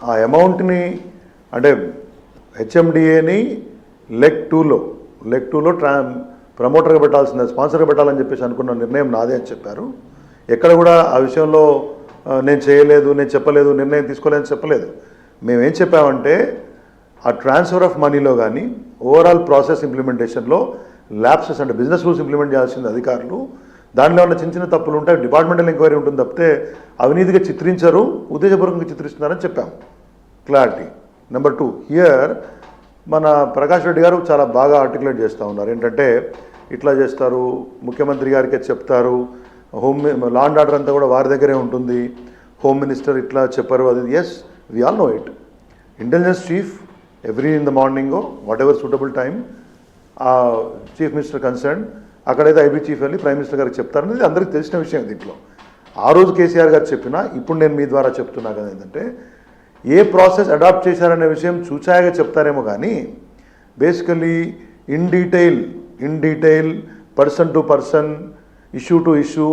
ఆ అమౌంట్ని అంటే హెచ్ఎండిఏని లెగ్ టూలో ప్రమోటర్గా పెట్టాల్సిందే, స్పాన్సర్గా పెట్టాలని చెప్పేసి అనుకున్న నిర్ణయం నాదే అని చెప్పారు. ఎక్కడ కూడా ఆ విషయంలో నేను చేయలేదు, నేను చెప్పలేదు, నిర్ణయం తీసుకోలేదని చెప్పలేదు. మేమేం చెప్పామంటే ఆ ట్రాన్స్ఫర్ ఆఫ్ మనీలో కానీ ఓవరాల్ ప్రాసెస్ ఇంప్లిమెంటేషన్లో ల్యాప్సెస్ అంటే బిజినెస్ రూల్స్ ఇంప్లిమెంట్ చేయాల్సింది అధికారులు. దానిలో ఉన్న చిన్న చిన్న తప్పులు ఉంటాయి, డిపార్ట్మెంటల్ ఎంక్వైరీ ఉంటుంది తప్పితే అవినీతిగా చిత్రించరు, ఉద్దేశపూర్వకంగా చిత్రిస్తున్నారని చెప్పాము. క్లారిటీ. నెంబర్ 2, హియర్ మన ప్రకాష్ రెడ్డి గారు చాలా బాగా ఆర్టికులేట్ చేస్తూ ఉన్నారు. ఏంటంటే ఇట్లా చేస్తారు, ముఖ్యమంత్రి గారికే చెప్తారు, లా అండ్ ఆర్డర్ అంతా కూడా వారి దగ్గరే ఉంటుంది, హోమ్ మినిస్టర్ ఇట్లా చెప్పారు అది. Yes, we all know it. Intelligence chief every in the morning whatever suitable time chief minister concern అక్కడైతే ఐబీ చీఫ్ వెళ్ళి ప్రైమ్ మినిస్టర్ గారికి చెప్తారనేది అందరికీ తెలిసిన విషయం. దీంట్లో ఆ రోజు కేసీఆర్ గారు చెప్పినా ఇప్పుడు నేను మీ ద్వారా చెప్తున్నా కదా ఏంటంటే ఏ ప్రాసెస్ అడాప్ట్ చేశారనే విషయం చూచాయగా చెప్తారేమో కానీ basically in detail person to person, issue to issue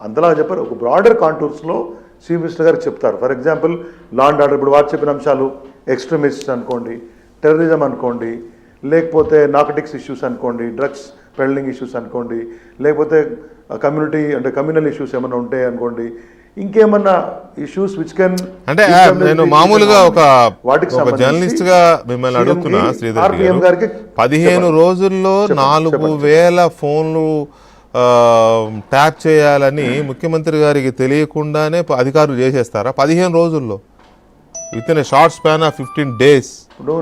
అంతలా చెప్పారు. ఒక బ్రాడర్ కాంటూర్స్లో చీఫ్ మినిస్టర్ గారికి చెప్తారు. For example law and order, ఇప్పుడు వారు చెప్పిన అంశాలు ఎక్స్ట్రీమిస్ట్ అనుకోండి, టెర్రరిజం అనుకోండి, లేకపోతే నార్కోటిక్స్ ఇష్యూస్ అనుకోండి, డ్రగ్స్ పెడ్లింగ్ ఇష్యూస్ అనుకోండి, లేకపోతే కమ్యూనిటీ అంటే కమ్యూనల్ ఇష్యూస్ ఏమైనా ఉంటాయి అనుకోండి, ఇంకేమన్నా ఇష్యూస్ విచ్ కెన్ అంటే నేను మామూలుగా ఒక జర్నలిస్ట్ గా మిమ్మల్ని అడుగుతున్నా శ్రీధర్ గారికి 15 రోజుల్లో 4000 ఫోన్లు ట్యాప్ చేయాలని ముఖ్యమంత్రి గారికి తెలియకుండానే అధికారులు చేసేస్తారా 15 రోజుల్లో? With in short span of 15 days. ఇప్పుడు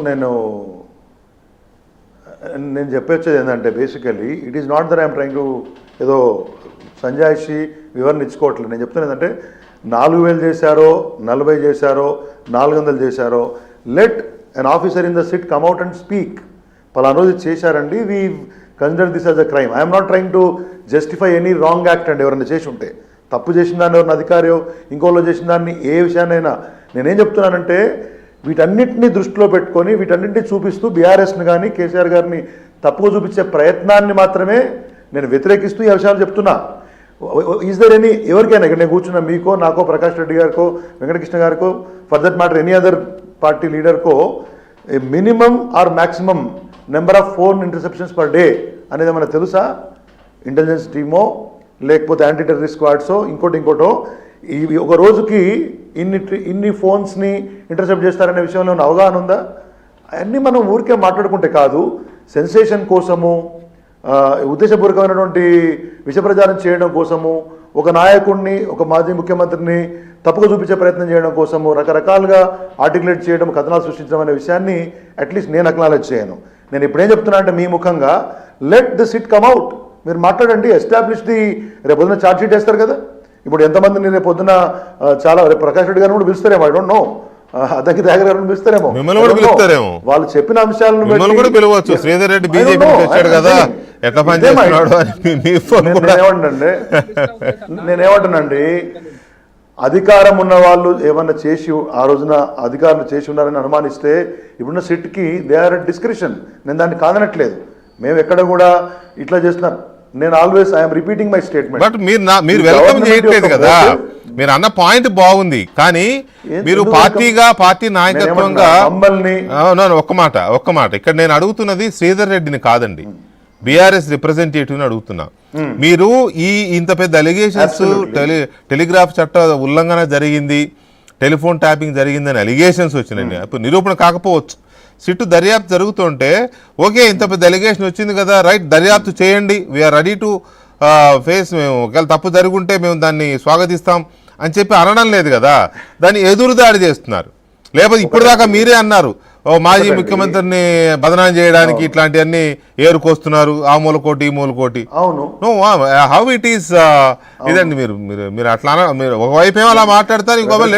నేను చెప్పొచ్చేది ఏంటంటే basically it is not that I'm trying to ఏదో సంజాయిషి వివరణ ఇచ్చుకోవట్లేదు. నేను చెప్తాను ఏంటంటే 4000 చేశారో 40 చేశారో 400 చేశారో, let an officer in the SIT come out and speak. పలానా రోజు చేశారండి, we consider this as a crime. I'm not trying to justify any wrong act అండి. ఎవరైనా చేసి ఉంటే, తప్పు చేసిన దాన్ని ఎవరైనా అధికారియో ఇంకోలో చేసిన దాన్ని ఏ విషయాన్నైనా నేనేం చెప్తున్నానంటే వీటన్నిటిని దృష్టిలో పెట్టుకొని వీటన్నింటినీ చూపిస్తూ బీఆర్ఎస్ని కానీ కేసీఆర్ గారిని తప్పుగా చూపించే ప్రయత్నాన్ని మాత్రమే నేను వ్యతిరేకిస్తూ ఈ విషయాలు చెప్తున్నా. ఈజ్ దర్ ఎనీ ఎవరికైనా ఇక్కడ నేను కూర్చున్న మీకో, నాకో, ప్రకాష్ రెడ్డి గారికో, వెంకటకృష్ణ గారికో, for that matter any other party లీడర్కో a minimum or maximum number of phone interceptions per day అనేది ఏమైనా తెలుసా? ఇంటెలిజెన్స్ టీమో లేకపోతే యాంటీ టెర్రరిస్ట్ స్క్వాడ్సో ఇంకోటో ఈ ఒక రోజుకి ఇన్ని ఫోన్స్ని ఇంటర్సెప్ట్ చేస్తారనే విషయంలో ఉన్న అవగాహన ఉందా? అవన్నీ మనం ఊరికే మాట్లాడుకుంటే కాదు, సెన్సేషన్ కోసము, ఉద్దేశపూర్వకమైనటువంటి విషప్రచారం చేయడం కోసము, ఒక నాయకుడిని, ఒక మాజీ ముఖ్యమంత్రిని తప్పుగా చూపించే ప్రయత్నం చేయడం కోసము రకరకాలుగా ఆర్టికులేట్ చేయడం, కథనాలు సృష్టించడం అనే విషయాన్ని అట్లీస్ట్ నేను అక్నాలెడ్జ్ చేయను. నేను ఇప్పుడేం చెప్తున్నా అంటే మీ ముఖంగా let the SIT come out, మీరు మాట్లాడండి, ఎస్టాబ్లిష్ ది. రేపు పొద్దున ఛార్జ్ షీట్ వేస్తారు కదా, ఇప్పుడు ఎంతమందిని రేపు పొద్దున చాలా రేపు ప్రకాష్ రెడ్డి గారిని కూడా పిలుస్తారేమో, ఐ డోంట్ నో, అద్దకి దాగర్ గారిని పిలుస్తారేమో, వాళ్ళు చెప్పిన అంశాలను నేనేమంటానండి, అధికారం ఉన్న వాళ్ళు ఏమన్నా చేసి ఆ రోజున అధికారులు చేసి ఉన్నారని అనుమానిస్తే ఇప్పుడున్న సిట్కి దే ఆర్ ఎట్ డిస్క్రిషన్. నేను దాన్ని కాదనట్లేదు, మేము ఎక్కడ కూడా ఇట్లా చేస్తున్నాం. నేను always I'm repeating my statement. But మీరు వెల్కమ్ చేయట్లేదు కదా, మీరు అన్న పాయింట్ బాగుంది, కానీ మీరు పార్టీ నాయకత్వంగా ఒక్క మాట ఇక్కడ నేను అడుగుతున్నది శ్రీధర్ రెడ్డిని కాదండి, బీఆర్ఎస్ రిప్రజెంటేటివ్ని అడుగుతున్నా. మీరు ఇంత పెద్ద అలిగేషన్స్, టెలిగ్రాఫ్ చట్ట ఉల్లంఘన జరిగింది, టెలిఫోన్ ట్యాపింగ్ జరిగిందని అలిగేషన్స్ వచ్చినాయి, ఇప్పుడు నిరూపణ కాకపోవచ్చు, సిట్టు దర్యాప్తు జరుగుతుంటే ఓకే ఇంత పెద్ద అలిగేషన్ వచ్చింది కదా, రైట్, దర్యాప్తు చేయండి, వీఆర్ రెడీ టు ఫేస్, మేము ఒకవేళ తప్పు జరుగుంటే మేము దాన్ని స్వాగతిస్తాం అని చెప్పి అనడం లేదు కదా, దాన్ని ఎదురుదాడి చేస్తున్నారు. లేకపోతే ఇప్పుడు దాకా మీరే అన్నారు మాజీ ముఖ్యమంత్రిని బదనాం చేయడానికి ఇట్లాంటివన్నీ ఏరుకొస్తున్నారు, ఆ మూలకోటి ఈ మూలకోటి. అవును, హౌ ఇట్ ఈస్ ఇదండి. మీరు అట్లా మీరు ఒకవైపు ఏమో అలా మాట్లాడతారు, ఇంకోవైపు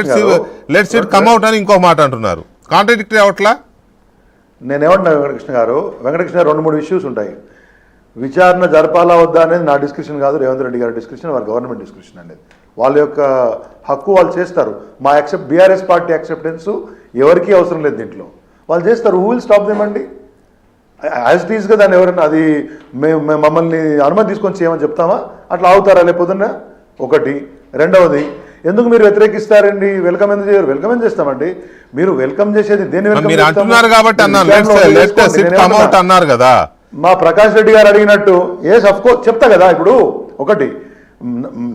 లెట్స్ ఇట్ కమ్ అవుట్ అని ఇంకో మాట అంటున్నారు, కాంట్రాడిక్టరీ అవట్లా. నేనేమంటున్నా వెంకటకృష్ణ గారు 2-3 ఇష్యూస్ ఉంటాయి. విచారణ జరపాలా వద్దా అనేది నా డిస్కషన్ కాదు, రేవంత్ రెడ్డి గారి డిస్కషన్, వారి గవర్నమెంట్ డిస్కషన్ అనేది. వాళ్ళ యొక్క హక్కు వాళ్ళు చేస్తారు. మా బీఆర్ఎస్ పార్టీ యాక్సెప్టెన్స్ ఎవరికీ అవసరం లేదు, దీంట్లో వాళ్ళు చేస్తారు. హూ విల్ స్టాప్ దెమ్ అండి? యాజ్ ఇట్ ఈస్గా దాన్ని ఎవరైనా అది మమ్మల్ని అనుమతి తీసుకొని చేయమని చెప్తామా? అట్లా అవుతారా లేకపోతున్నా? ఒకటి. రెండవది, ఎందుకు మీరు వ్యతిరేకిస్తారండి? వెల్కమ్ ఎందుకు చేయరు? వెల్కమ్ ఎందుకు చేస్తామండి? మీరు వెల్కమ్ చేసేది దేన్ని వెల్కమ్ మీరు చేస్తాము? అంటున్నారు కాబట్టి అన్నాను లెట్ సిట్ కమ్ అవుట్ అన్నారు కదా. మా ప్రకాష్ రెడ్డి గారు అడిగినట్టు అఫ్ కోర్స్ చెప్తా కదా. ఇప్పుడు ఒకటి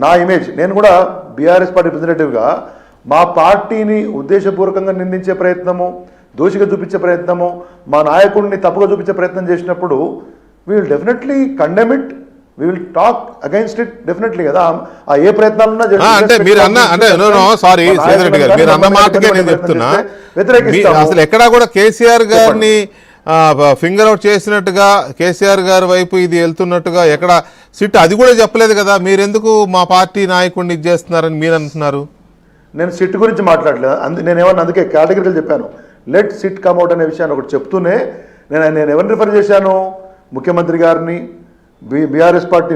నా ఇమేజ్, నేను కూడా బీఆర్ఎస్ పార్టీ రిప్రజెంటేటివ్గా మా పార్టీని ఉద్దేశపూర్వకంగా నిందించే ప్రయత్నము, దోషిగా చూపించే ప్రయత్నము, మా నాయకుడిని తప్పుగా చూపించే ప్రయత్నం చేసినప్పుడు we will definitely condemn it, we will talk against it definitely కదా. ఆ ఏ ప్రయత్నాలున్నా అంటే మీరు అన్న అంటే సారీ శ్రీధర్ రెడ్డి గారు, మీరు అన్న మాటకే నేను చెప్తున్నా, అసలు ఎక్కడా కూడా కేసీఆర్ గారిని ఫింగర్ అవుట్ చేసినట్టుగా, కేసీఆర్ గారి వైపు ఇది వెళ్తున్నట్టుగా ఎక్కడ సిట్ అది కూడా చెప్పలేదు కదా. మీరెందుకు మా పార్టీ నాయకుడిని ఇది చేస్తున్నారని మీరు అంటున్నారు? నేను సిట్ గురించి మాట్లాడలేదు. నేను ఏమన్నా అందుకే కేటగిరీలు చెప్పాను. లెట్ సిట్ కమ్అవుట్ అనే విషయాన్ని ఒకటి చెప్తూనే నేను ఎవరిని రిఫర్ చేశాను? ముఖ్యమంత్రి గారిని, బీఆర్ఎస్ పార్టీ,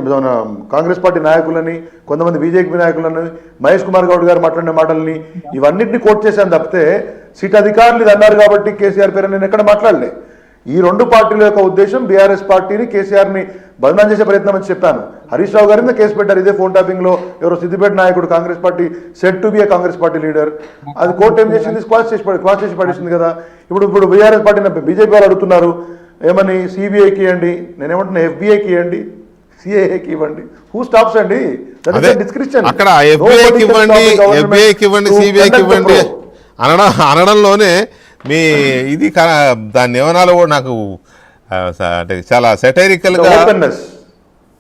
కాంగ్రెస్ పార్టీ నాయకులని, కొంతమంది బీజేపీ నాయకులని, మహేష్ కుమార్ గౌడ్ గారు మాట్లాడిన మాటల్ని ఇవన్నింటినీ కోట్ చేశాను తప్పితే సిట్ అధికారులు ఇది అన్నారు కాబట్టి కేసీఆర్ పేరు నేను ఎక్కడ మాట్లాడలే. ఈ రెండు పార్టీల యొక్క ఉద్దేశం బీఆర్ఎస్ పార్టీని, కేసీఆర్ని బదనాం చేసే ప్రయత్నం అని చెప్పాను. హరీష్ రావు గారి మీద కేసు పెట్టారు ఇదే ఫోన్ ట్యాపింగ్లో. ఎవరో సిద్దిపేట నాయకుడు, Congress party set to be A Congress party leader, అది కోర్టు ఏం చేసింది? క్వాష్ చేసి పడేసింది కదా. ఇప్పుడు బీఆర్ఎస్ పార్టీ బీజేపీ వాళ్ళు అడుగుతున్నారు ఏమని, సిబిఐకి ఇవ్వండి, నేనేమంటున్నా ఎఫ్బిఐకి ఇవ్వండి, సిఐఏకి ఇవ్వండి. హూ స్టాప్స్ అండి? డిస్క్రిప్షన్ అక్కడ ఎఫ్బిఐకి ఇవ్వండి, ఎఫ్బిఐకి ఇవ్వండి, సిబిఐకి ఇవ్వండి అనడంలోనే మీ ఇది దాన్ని ఏమనాలో కూడా నాకు అంటే చాలా సెటైరికల్ గా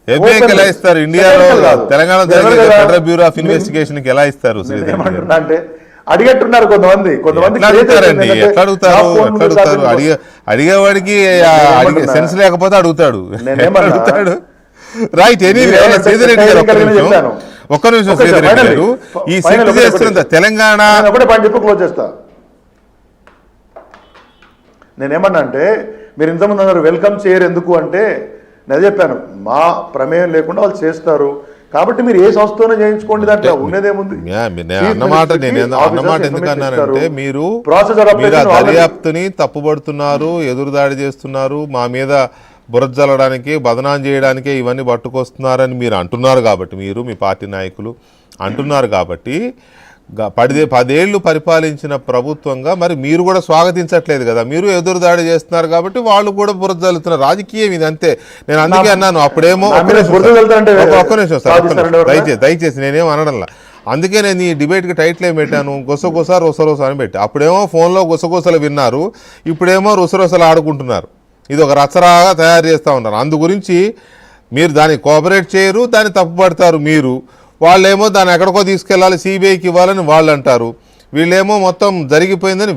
ఎఫ్బిఐకి ఎలా ఇస్తారు? ఇండియాలో Telangana federal bureau of investigation కి ఎలా ఇస్తారు? అంటే అడిగట్టున్నారు కొంతమంది. ఎట్లా అడుగుతారు? అడిగేవాడికి సెన్స్ లేకపోతే అడుగుతాడు. రైట్. శ్రీధర్ రెడ్డి గారు ఒక్క నిమిషం. శ్రీధర్ రెడ్డి గారు, ఈ సిట్ చేస్తున్న తెలంగాణ ఒకటే పాయింట్ చెప్పి క్లోజ్ చేస్తా. నేనేమన్నా అంటే మీరు ఇంతకుముందు అన్నారు వెల్కమ్ చేయరు ఎందుకు అంటే, నేను చెప్పాను మా ప్రమేయం లేకుండా వాళ్ళు చేస్తారు కాబట్టి మీరు ఏ సంస్థతోనే చేయించుకోండి, దాంట్లో ఉన్నదేముంది. అన్నమాట ఎందుకన్నానంటే మీరు దర్యాప్తుని తప్పుపడుతున్నారు, ఎదురుదాడి చేస్తున్నారు, మా మీద బురద జల్లడానికి, బదనాం చేయడానికే ఇవన్నీ పట్టుకొస్తున్నారని మీరు అంటున్నారు కాబట్టి, మీరు మీ పార్టీ నాయకులు అంటున్నారు కాబట్టి 10 ఏళ్లు పరిపాలించిన ప్రభుత్వంగా మరి మీరు కూడా స్వాగతించట్లేదు కదా. మీరు ఎదురుదాడి చేస్తున్నారు కాబట్టి వాళ్ళు కూడా బురద జల్లుతున్నారు. రాజకీయం ఇది అంతే. నేను అందుకే అన్నాను అప్పుడేమో, ఒక్క నిమిషం సార్ దయచేసి నేనేం అనడంలా. అందుకే నేను ఈ డిబేట్కి టైటిల్ ఏం పెట్టాను, గుసగుస రుసరుస అని పెట్టి. అప్పుడేమో ఫోన్లో గుసగుసలు విన్నారు, ఇప్పుడేమో రుసరుసలు ఆడుకుంటున్నారు. ఇది ఒక రచరాగా తయారు చేస్తూ ఉన్నారు. అందు గురించి మీరు దాన్ని కోఆపరేట్ చేయరు, దాన్ని తప్పుపడతారు మీరు. వాళ్ళేమో దాన్ని ఎక్కడికో తీసుకెళ్ళాలి, సిబిఐకి ఇవ్వాలని వాళ్ళు అంటారు, వీళ్ళేమో మొత్తం జరిగిపోయిందని